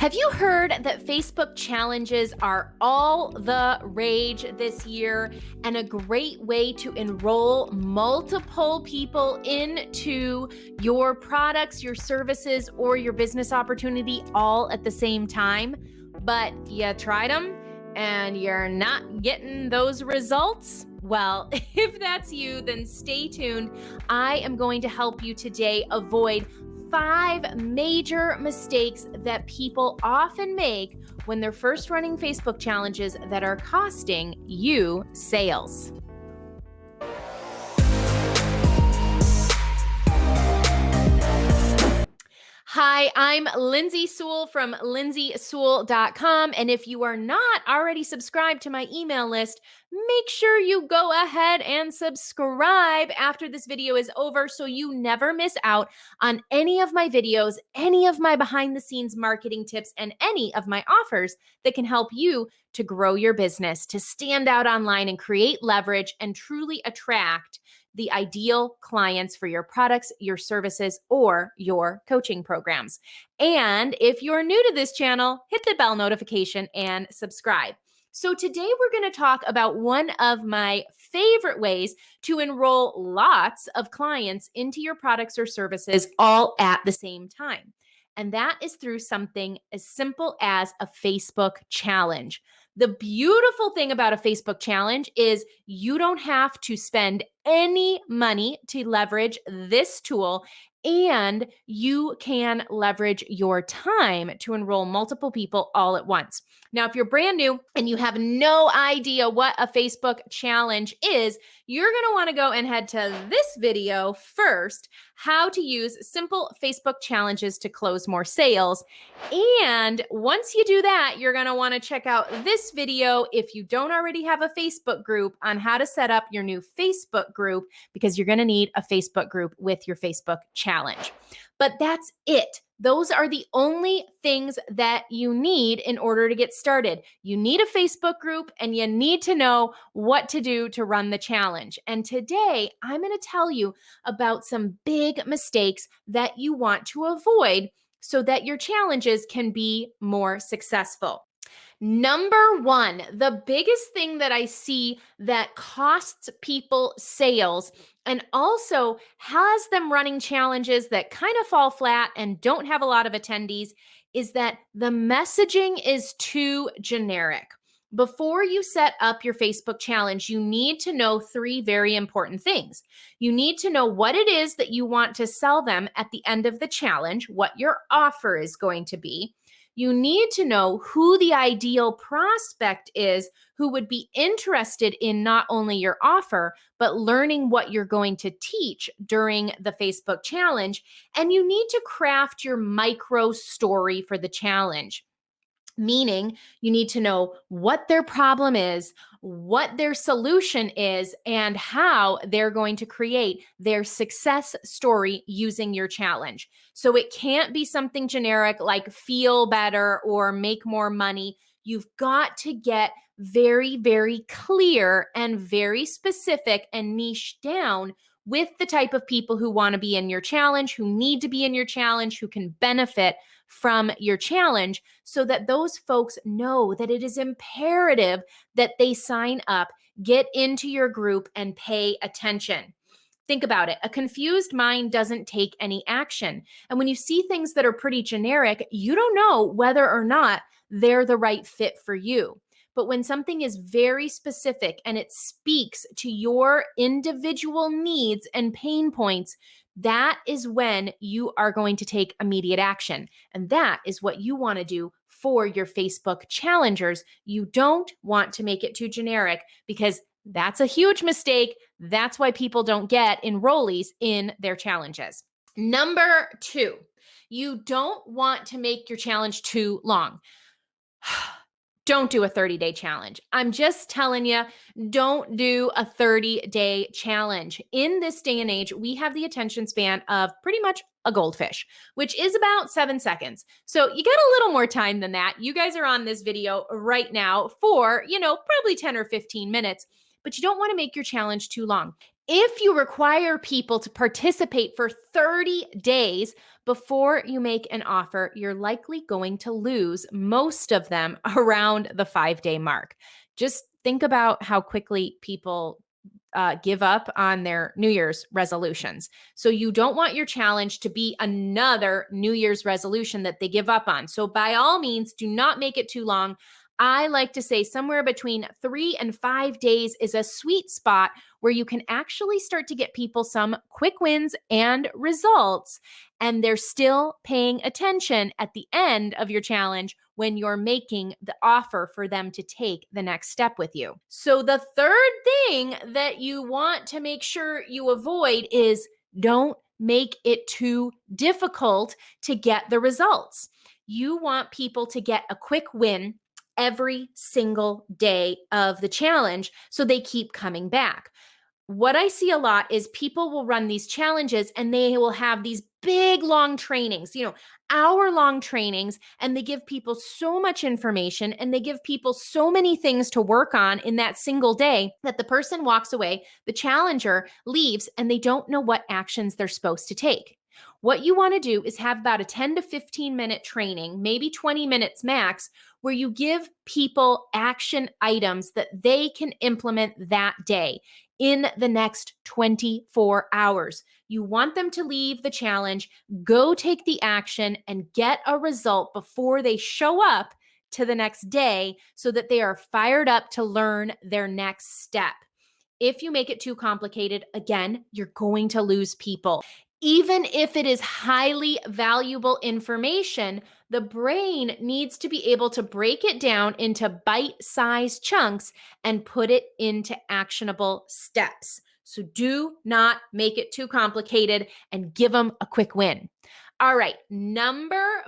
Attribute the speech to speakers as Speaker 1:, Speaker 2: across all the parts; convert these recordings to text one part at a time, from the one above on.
Speaker 1: Have you heard that Facebook challenges are all the rage this year and a great way to enroll multiple people into your products, your services, or your business opportunity all at the same time? But you tried them and you're not getting those results? Well, if that's you, then stay tuned. I am going to help you today avoid 5 major mistakes that people often make when they're first running Facebook challenges that are costing you sales. Hi, I'm Lindsay Sewell from lindsaysewell.com. And if you are not already subscribed to my email list, make sure you go ahead and subscribe after this video is over so you never miss out on any of my videos, any of my behind the scenes marketing tips, and any of my offers that can help you to grow your business, to stand out online and create leverage and truly attract the ideal clients for your products, your services, or your coaching programs. And if you're new to this channel, hit the bell notification and subscribe. So today we're going to talk about one of my favorite ways to enroll lots of clients into your products or services all at the same time. And that is through something as simple as a Facebook challenge. The beautiful thing about a Facebook challenge is you don't have to spend any money to leverage this tool, and you can leverage your time to enroll multiple people all at once. Now, if you're brand new and you have no idea what a Facebook challenge is, you're going to want to go and head to this video first, how to use simple Facebook challenges to close more sales. And once you do that, you're going to want to check out this video if you don't already have a Facebook group on how to set up your new Facebook group, because you're going to need a Facebook group with your Facebook challenge. But that's it. Those are the only things that you need in order to get started. You need a Facebook group and you need to know what to do to run the challenge. And today I'm going to tell you about some big mistakes that you want to avoid so that your challenges can be more successful. Number one, the biggest thing that I see that costs people sales and also has them running challenges that kind of fall flat and don't have a lot of attendees is that the messaging is too generic. Before you set up your Facebook challenge, you need to know 3 very important things. You need to know what it is that you want to sell them at the end of the challenge, what your offer is going to be. You need to know who the ideal prospect is who would be interested in not only your offer, but learning what you're going to teach during the Facebook challenge. And you need to craft your micro story for the challenge. Meaning, you need to know what their problem is, what their solution is, and how they're going to create their success story using your challenge. So it can't be something generic like feel better or make more money. You've got to get very, very clear and very specific and niche down with the type of people who want to be in your challenge, who need to be in your challenge, who can benefit from your challenge, so that those folks know that it is imperative that they sign up, get into your group, and pay attention. Think about it. A confused mind doesn't take any action. And when you see things that are pretty generic, you don't know whether or not they're the right fit for you. But when something is very specific and it speaks to your individual needs and pain points, that is when you are going to take immediate action. And that is what you want to do for your Facebook challengers. You don't want to make it too generic because that's a huge mistake. That's why people don't get enrollees in their challenges. Number 2, you don't want to make your challenge too long. Don't do a 30-day challenge. I'm just telling you, don't do a 30-day challenge. In this day and age, we have the attention span of pretty much a goldfish, which is about 7 seconds. So you got a little more time than that. You guys are on this video right now for, probably 10 or 15 minutes, but you don't want to make your challenge too long. If you require people to participate for 30 days before you make an offer, you're likely going to lose most of them around the 5-day mark. Just think about how quickly people give up on their New Year's resolutions. So you don't want your challenge to be another New Year's resolution that they give up on. So by all means, do not make it too long. I like to say somewhere between 3 and 5 days is a sweet spot where you can actually start to get people some quick wins and results, and they're still paying attention at the end of your challenge when you're making the offer for them to take the next step with you. So, the third thing that you want to make sure you avoid is don't make it too difficult to get the results. You want people to get a quick win every single day of the challenge so they keep coming back. What I see a lot is people will run these challenges and they will have these big long trainings, hour-long trainings, and they give people so much information and they give people so many things to work on in that single day that the person walks away, the challenger leaves, and they don't know what actions they're supposed to take. What you want to do is have about a 10 to 15 minute training, maybe 20 minutes max, where you give people action items that they can implement that day in the next 24 hours. You want them to leave the challenge, go take the action, and get a result before they show up to the next day so that they are fired up to learn their next step. If you make it too complicated, again, you're going to lose people. Even if it is highly valuable information, the brain needs to be able to break it down into bite-sized chunks and put it into actionable steps. So do not make it too complicated and give them a quick win. All right, number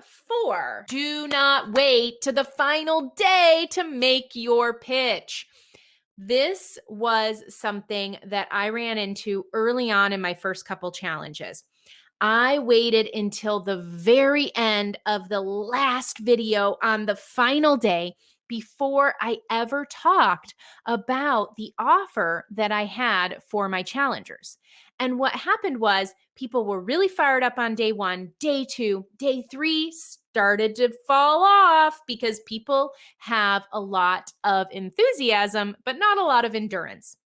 Speaker 1: 4, do not wait to the final day to make your pitch. This was something that I ran into early on in my first couple challenges. I waited until the very end of the last video on the final day before I ever talked about the offer that I had for my challengers. And what happened was people were really fired up on day 1, day 2, day 3 started to fall off because people have a lot of enthusiasm, but not a lot of endurance.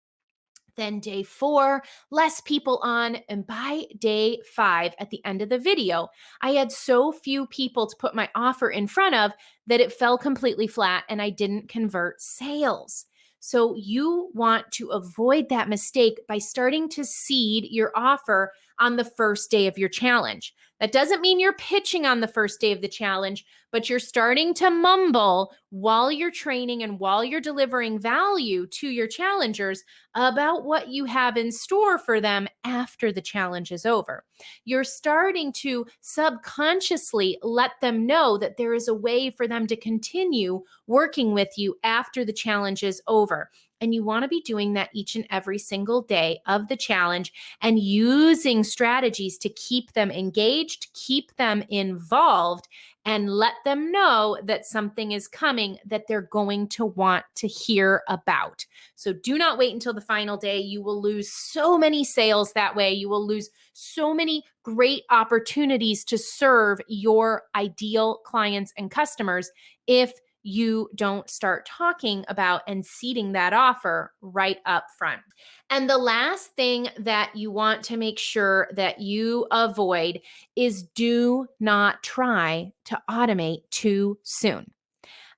Speaker 1: Then day 4, less people on. And by day 5, at the end of the video, I had so few people to put my offer in front of that it fell completely flat and I didn't convert sales. So you want to avoid that mistake by starting to seed your offer on the first day of your challenge. That doesn't mean you're pitching on the first day of the challenge, but you're starting to mumble while you're training and while you're delivering value to your challengers about what you have in store for them after the challenge is over. You're starting to subconsciously let them know that there is a way for them to continue working with you after the challenge is over. And you want to be doing that each and every single day of the challenge and using strategies to keep them engaged, keep them involved, and let them know that something is coming that they're going to want to hear about. So do not wait until the final day. You will lose so many sales that way. You will lose so many great opportunities to serve your ideal clients and customers if you don't start talking about and seeding that offer right up front. And the last thing that you want to make sure that you avoid is do not try to automate too soon.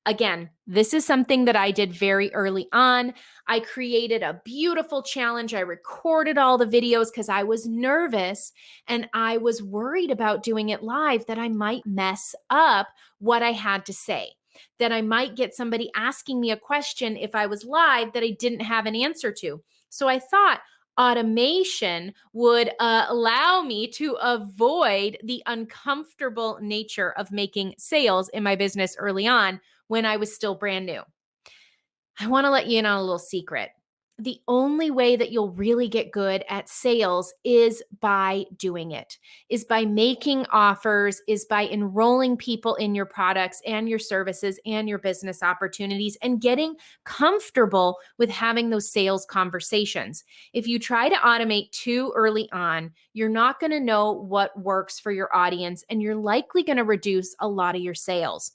Speaker 1: Again, this is something that I did very early on. I created a beautiful challenge. I recorded all the videos because I was nervous and I was worried about doing it live that I might mess up what I had to say, that I might get somebody asking me a question if I was live that I didn't have an answer to. So I thought automation would allow me to avoid the uncomfortable nature of making sales in my business early on when I was still brand new. I want to let you in on a little secret. the only way that you'll really get good at sales is by doing it, is by making offers, is by enrolling people in your products and your services and your business opportunities and getting comfortable with having those sales conversations. If you try to automate too early on, you're not going to know what works for your audience, and you're likely going to reduce a lot of your sales.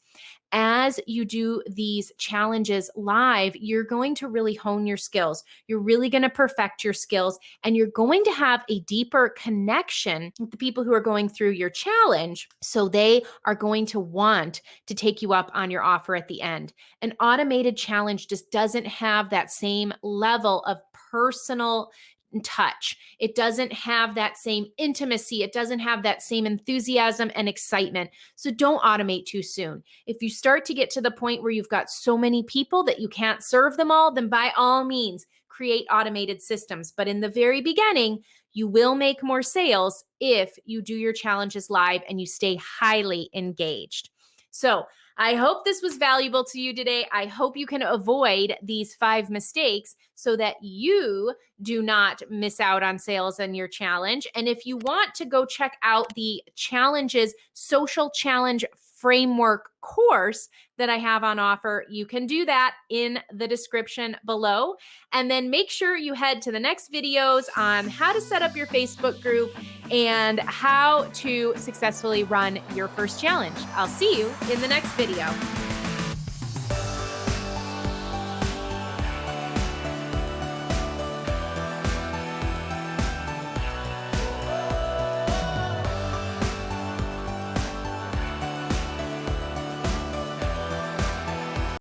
Speaker 1: As you do these challenges live, you're going to really hone your skills. You're really going to perfect your skills, and you're going to have a deeper connection with the people who are going through your challenge. So they are going to want to take you up on your offer at the end. An automated challenge just doesn't have that same level of personal touch. It doesn't have that same intimacy. It doesn't have that same enthusiasm and excitement. So don't automate too soon. If you start to get to the point where you've got so many people that you can't serve them all, then by all means, create automated systems. But in the very beginning, you will make more sales if you do your challenges live and you stay highly engaged. So I hope this was valuable to you today. I hope you can avoid these 5 mistakes so that you do not miss out on sales in your challenge. And if you want to go check out the challenges, social challenge framework course that I have on offer, you can do that in the description below. And then make sure you head to the next videos on how to set up your Facebook group and how to successfully run your first challenge. I'll see you in the next video.